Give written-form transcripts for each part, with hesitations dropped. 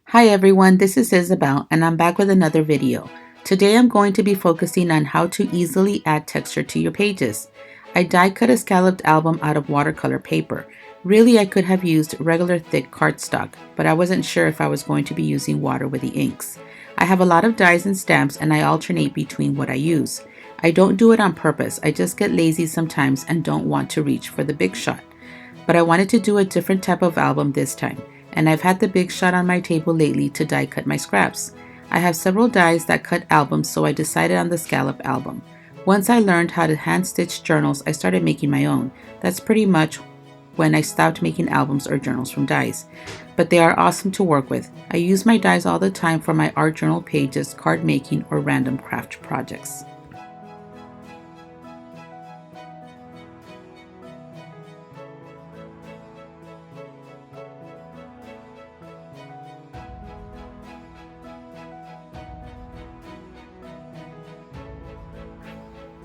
Hi everyone, this is Isabel and I'm back with another video. Today I'm going to be focusing on how to easily add texture to your pages. I die cut a scalloped album out of watercolor paper. Really, I could have used regular thick cardstock, but I wasn't sure if I was going to be using water with the inks. I have a lot of dies and stamps and I alternate between what I use. I don't do it on purpose, I just get lazy sometimes and don't want to reach for the big shot. But I wanted to do a different type of album this time, and I've had the big shot on my table lately to die cut my scraps. I have several dies that cut albums, so I decided on the scallop album. Once I learned how to hand stitch journals, I started making my own. That's pretty much when I stopped making albums or journals from dies. But they are awesome to work with. I use my dies all the time for my art journal pages, card making, or random craft projects.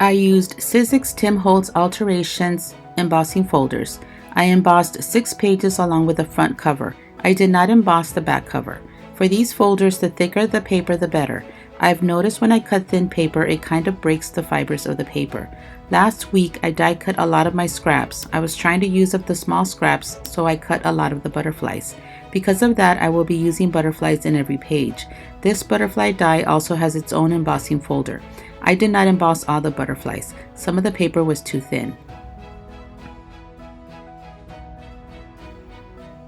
I used Sizzix Tim Holtz Alterations Embossing folders. I embossed 6 pages along with the front cover. I did not emboss the back cover. For these folders, the thicker the paper, the better. I've noticed when I cut thin paper, it kind of breaks the fibers of the paper. Last week, I die cut a lot of my scraps. I was trying to use up the small scraps, so I cut a lot of the butterflies. Because of that, I will be using butterflies in every page. This butterfly die also has its own embossing folder. I did not emboss all the butterflies. Some of the paper was too thin.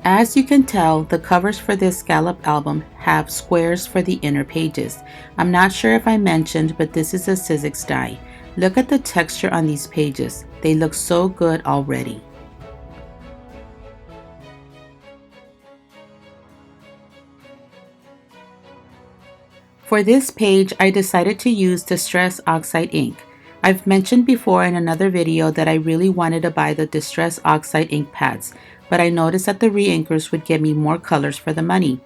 As you can tell, the covers for this scallop album have squares for the inner pages. I'm not sure if I mentioned, but this is a Sizzix die. Look at the texture on these pages. They look so good already. For this page, I decided to use Distress Oxide ink. I've mentioned before in another video that I really wanted to buy the Distress Oxide ink pads, but I noticed that the re-inkers would get me more colors for the money.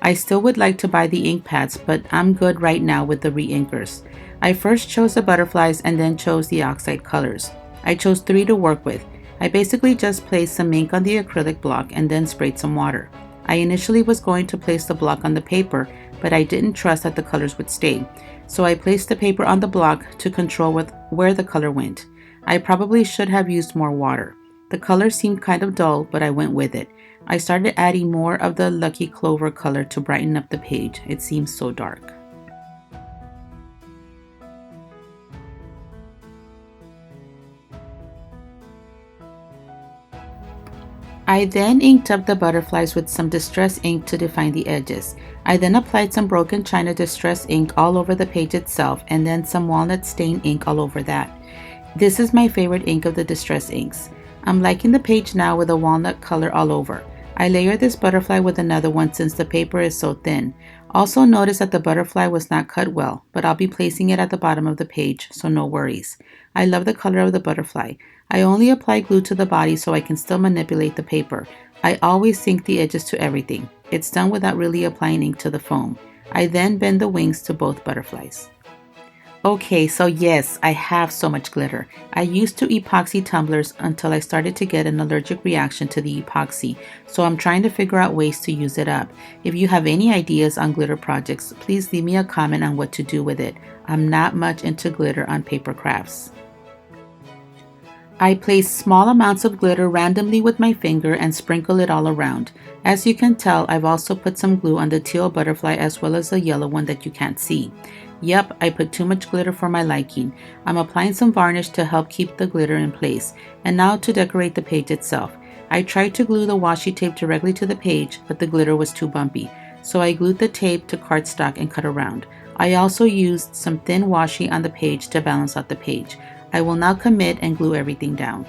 I still would like to buy the ink pads, but I'm good right now with the re-inkers. I first chose the butterflies and then chose the oxide colors. I chose 3 to work with. I basically just placed some ink on the acrylic block and then sprayed some water. I initially was going to place the block on the paper, but I didn't trust that the colors would stay. So I placed the paper on the block to control where the color went. I probably should have used more water. The color seemed kind of dull, but I went with it. I started adding more of the Lucky Clover color to brighten up the page. It seems so dark. I then inked up the butterflies with some distress ink to define the edges. I then applied some broken china distress ink all over the page itself and then some walnut stain ink all over that. This is my favorite ink of the distress inks. I'm liking the page now with a walnut color all over. I layered this butterfly with another one since the paper is so thin. Also notice that the butterfly was not cut well, but I'll be placing it at the bottom of the page, so no worries. I love the color of the butterfly. I only apply glue to the body so I can still manipulate the paper. I always ink the edges to everything. It's done without really applying ink to the foam. I then bend the wings to both butterflies. Okay, so yes, I have so much glitter. I used to epoxy tumblers until I started to get an allergic reaction to the epoxy, so I'm trying to figure out ways to use it up. If you have any ideas on glitter projects, please leave me a comment on what to do with it. I'm not much into glitter on paper crafts. I place small amounts of glitter randomly with my finger and sprinkle it all around. As you can tell, I've also put some glue on the teal butterfly as well as the yellow one that you can't see. Yep, I put too much glitter for my liking. I'm applying some varnish to help keep the glitter in place. And now to decorate the page itself. I tried to glue the washi tape directly to the page, but the glitter was too bumpy. So I glued the tape to cardstock and cut around. I also used some thin washi on the page to balance out the page. I will now commit and glue everything down.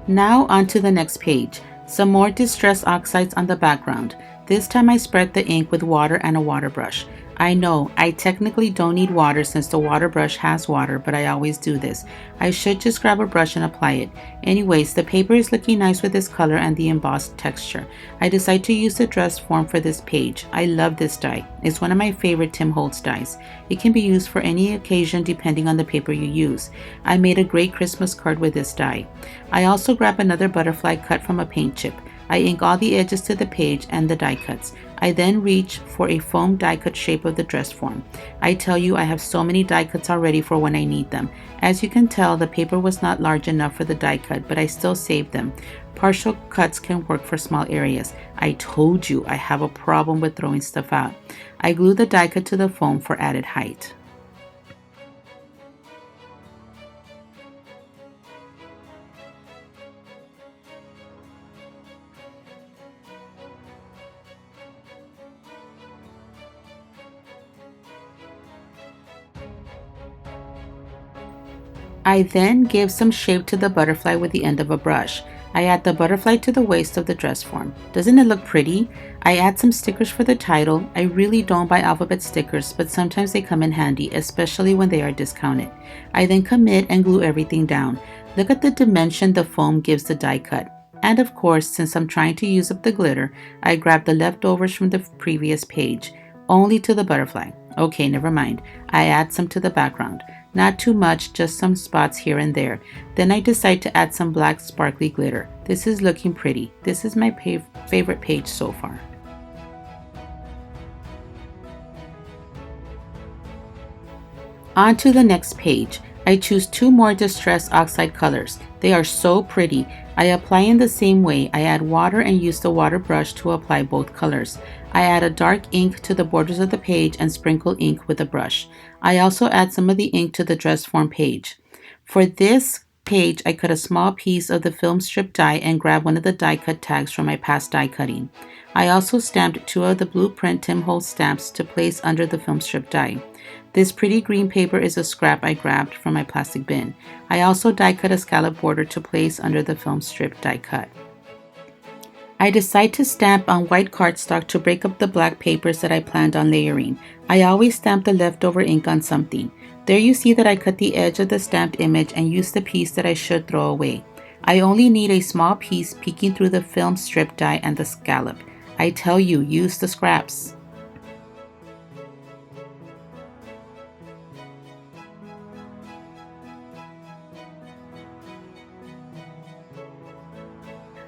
Now on to the next page. Some more Distress Oxides on the background. This time I spread the ink with water and a water brush. I know, I technically don't need water since the water brush has water, but I always do this. I should just grab a brush and apply it. Anyways, the paper is looking nice with this color and the embossed texture. I decided to use the dress form for this page. I love this die. It's one of my favorite Tim Holtz dies. It can be used for any occasion depending on the paper you use. I made a great Christmas card with this die. I also grabbed another butterfly cut from a paint chip. I ink all the edges to the page and the die cuts. I then reach for a foam die cut shape of the dress form. I tell you, I have so many die cuts already for when I need them. As you can tell, the paper was not large enough for the die cut, but I still saved them. Partial cuts can work for small areas. I told you I have a problem with throwing stuff out. I glue the die cut to the foam for added height. I then give some shape to the butterfly with the end of a brush. I add the butterfly to the waist of the dress form. Doesn't it look pretty? I add some stickers for the title. I really don't buy alphabet stickers, but sometimes they come in handy, especially when they are discounted. I then commit and glue everything down. Look at the dimension the foam gives the die cut. And of course, since I'm trying to use up the glitter, I grab the leftovers from the previous page, only to the butterfly. Okay, never mind. I add some to the background. Not too much, just some spots here and there. Then I decide to add some black sparkly glitter. This is looking pretty. This is my favorite page so far. On to the next page. I choose 2 more distress oxide colors. They are so pretty. I apply in the same way. I add water and use the water brush to apply both colors. I add a dark ink to the borders of the page and sprinkle ink with a brush. I also add some of the ink to the dress form page. For this page, I cut a small piece of the film strip die and grab one of the die cut tags from my past die cutting. I also stamped 2 of the blueprint Tim Holtz stamps to place under the film strip die. This pretty green paper is a scrap I grabbed from my plastic bin. I also die cut a scallop border to place under the film strip die cut. I decide to stamp on white cardstock to break up the black papers that I planned on layering. I always stamp the leftover ink on something. There you see that I cut the edge of the stamped image and used the piece that I should throw away. I only need a small piece peeking through the film strip die and the scallop. I tell you, use the scraps.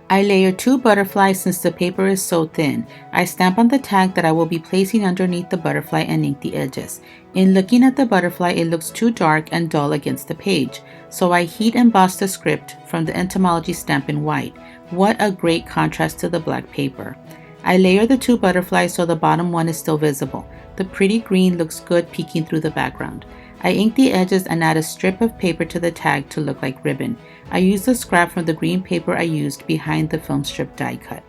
I layer 2 butterflies since the paper is so thin. I stamp on the tag that I will be placing underneath the butterfly and ink the edges. In looking at the butterfly, it looks too dark and dull against the page, so I heat emboss the script from the entomology stamp in white. What a great contrast to the black paper. I layer the 2 butterflies so the bottom one is still visible. The pretty green looks good peeking through the background. I ink the edges and add a strip of paper to the tag to look like ribbon. I use the scrap from the green paper I used behind the film strip die cut.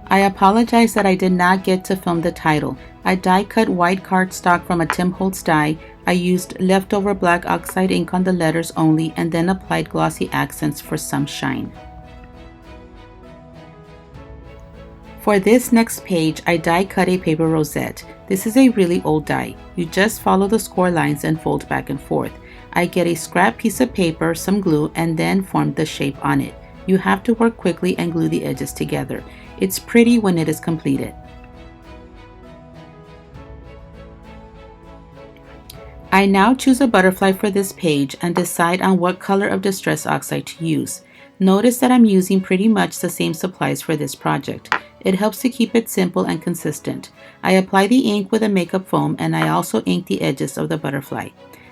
I apologize that I did not get to film the title. I die cut white cardstock from a Tim Holtz die. I used leftover black oxide ink on the letters only and then applied glossy accents for some shine. For this next page, I die cut a paper rosette. This is a really old die. You just follow the score lines and fold back and forth. I get a scrap piece of paper, some glue, and then form the shape on it. You have to work quickly and glue the edges together. It's pretty when it is completed. I now choose a butterfly for this page and decide on what color of distress oxide to use. Notice that I'm using pretty much the same supplies for this project. It helps to keep it simple and consistent. I apply the ink with a makeup foam and I also ink the edges of the butterfly.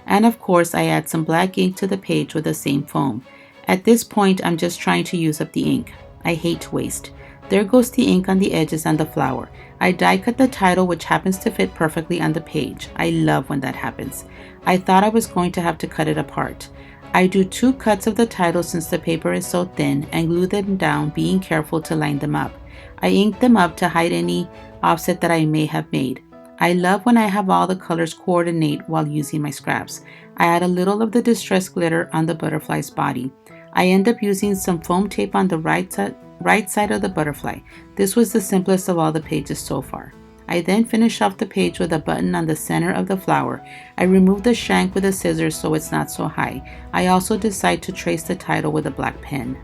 And of course, I add some black ink to the page with the same foam. At this point, I'm just trying to use up the ink. I hate to waste. There goes the ink on the edges and the flower. I die cut the title, which happens to fit perfectly on the page. I love when that happens. I thought I was going to have to cut it apart. I do 2 cuts of the title since the paper is so thin and glue them down, being careful to line them up. I ink them up to hide any offset that I may have made. I love when I have all the colors coordinate while using my scraps. I add a little of the distress glitter on the butterfly's body. I end up using some foam tape on the right side of the butterfly. This was the simplest of all the pages so far. I then finish off the page with a button on the center of the flower. I remove the shank with a scissors so it's not so high. I also decide to trace the title with a black pen.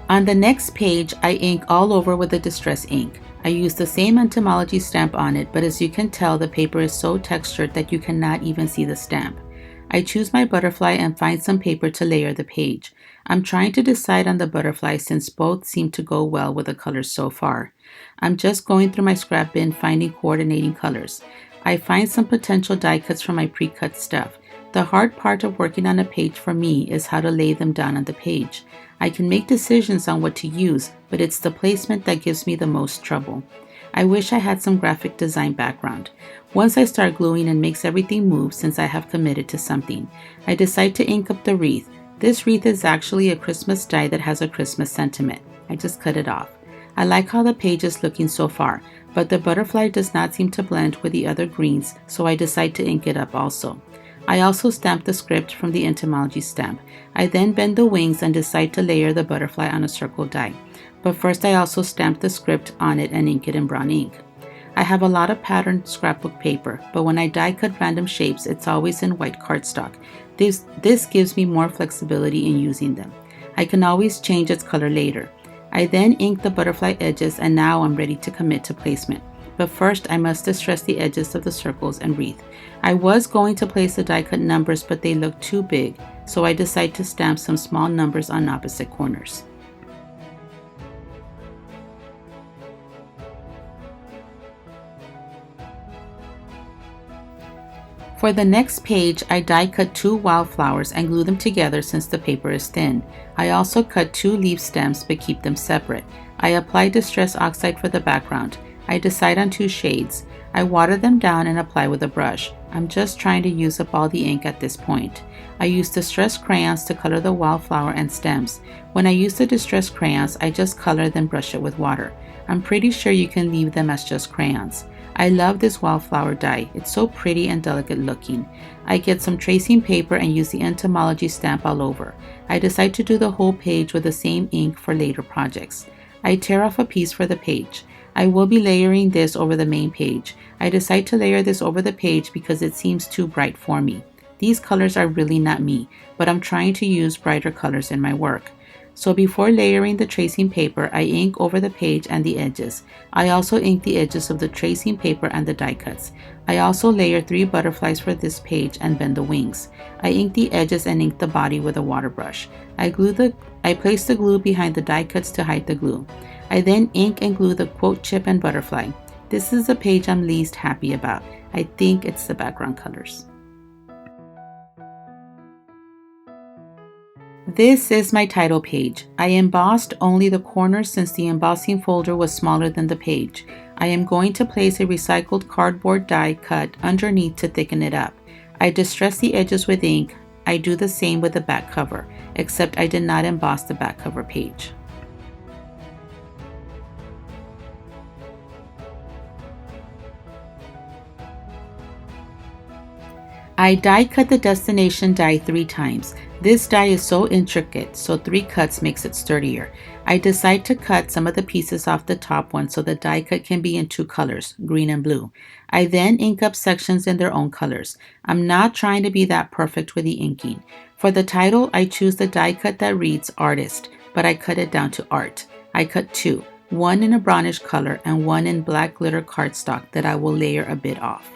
On the next page, I ink all over with the distress ink. I use the same entomology stamp on it, but as you can tell, the paper is so textured that you cannot even see the stamp. I choose my butterfly and find some paper to layer the page. I'm trying to decide on the butterfly since both seem to go well with the colors so far. I'm just going through my scrap bin finding coordinating colors. I find some potential die cuts from my pre-cut stuff. The hard part of working on a page for me is how to lay them down on the page. I can make decisions on what to use, but it's the placement that gives me the most trouble. I wish I had some graphic design background. Once I start gluing and makes everything move since I have committed to something, I decide to ink up the wreath. This wreath is actually a Christmas die that has a Christmas sentiment. I just cut it off. I like how the page is looking so far, but the butterfly does not seem to blend with the other greens, so I decide to ink it up also. I also stamp the script from the entomology stamp. I then bend the wings and decide to layer the butterfly on a circle die. But first I also stamp the script on it and ink it in brown ink. I have a lot of patterned scrapbook paper, but when I die cut random shapes, it's always in white cardstock. This gives me more flexibility in using them. I can always change its color later. I then ink the butterfly edges and now I'm ready to commit to placement. But first I must distress the edges of the circles and wreath. I was going to place the die cut numbers, but they look too big, so I decide to stamp some small numbers on opposite corners. For the next page, I die cut 2 wildflowers and glue them together since the paper is thin. I also cut 2 leaf stems but keep them separate. I apply Distress Oxide for the background. I decide on 2 shades. I water them down and apply with a brush. I'm just trying to use up all the ink at this point. I use distressed crayons to color the wildflower and stems. When I use the distressed crayons, I just color then brush it with water. I'm pretty sure you can leave them as just crayons. I love this wildflower die. It's so pretty and delicate looking. I get some tracing paper and use the entomology stamp all over. I decide to do the whole page with the same ink for later projects. I tear off a piece for the page. I will be layering this over the main page. I decide to layer this over the page because it seems too bright for me. These colors are really not me, but I'm trying to use brighter colors in my work. So before layering the tracing paper, I ink over the page and the edges. I also ink the edges of the tracing paper and the die cuts. I also layer 3 butterflies for this page and bend the wings. I ink the edges and ink the body with a water brush. I place the glue behind the die cuts to hide the glue. I then ink and glue the quote chip and butterfly. This is the page I'm least happy about. I think it's the background colors. This is my title page. I embossed only the corners since the embossing folder was smaller than the page. I am going to place a recycled cardboard die cut underneath to thicken it up. I distress the edges with ink. I do the same with the back cover, except I did not emboss the back cover page. I die cut the destination die 3 times. This die is so intricate, so 3 cuts makes it sturdier. I decide to cut some of the pieces off the top one so the die cut can be in 2 colors, green and blue. I then ink up sections in their own colors. I'm not trying to be that perfect with the inking. For the title, I choose the die cut that reads Artist, but I cut it down to Art. I cut 2, one in a brownish color and one in black glitter cardstock that I will layer a bit off.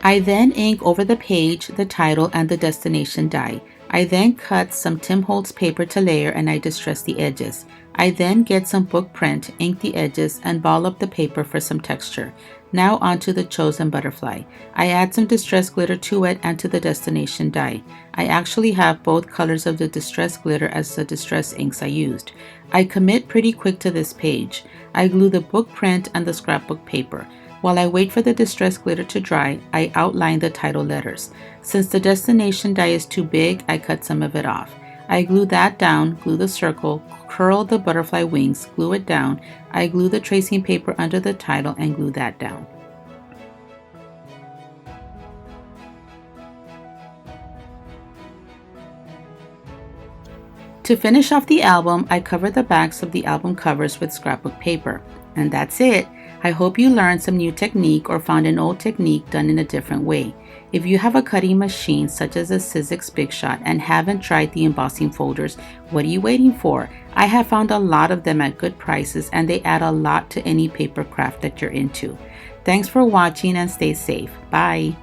I then ink over the page, the title, and the destination die. I then cut some Tim Holtz paper to layer and I distress the edges. I then get some book print, ink the edges, and ball up the paper for some texture. Now onto the chosen butterfly. I add some distressed glitter to it and to the destination die. I actually have both colors of the distressed glitter as the distress inks I used. I commit pretty quick to this page. I glue the book print and the scrapbook paper. While I wait for the distressed glitter to dry, I outline the title letters. Since the destination die is too big, I cut some of it off. I glue that down, glue the circle, curl the butterfly wings, glue it down. I glue the tracing paper under the title and glue that down. To finish off the album, I covered the backs of the album covers with scrapbook paper. And that's it. I hope you learned some new technique or found an old technique done in a different way. If you have a cutting machine such as a Sizzix Big Shot and haven't tried the embossing folders, what are you waiting for? I have found a lot of them at good prices and they add a lot to any paper craft that you're into. Thanks for watching and stay safe. Bye.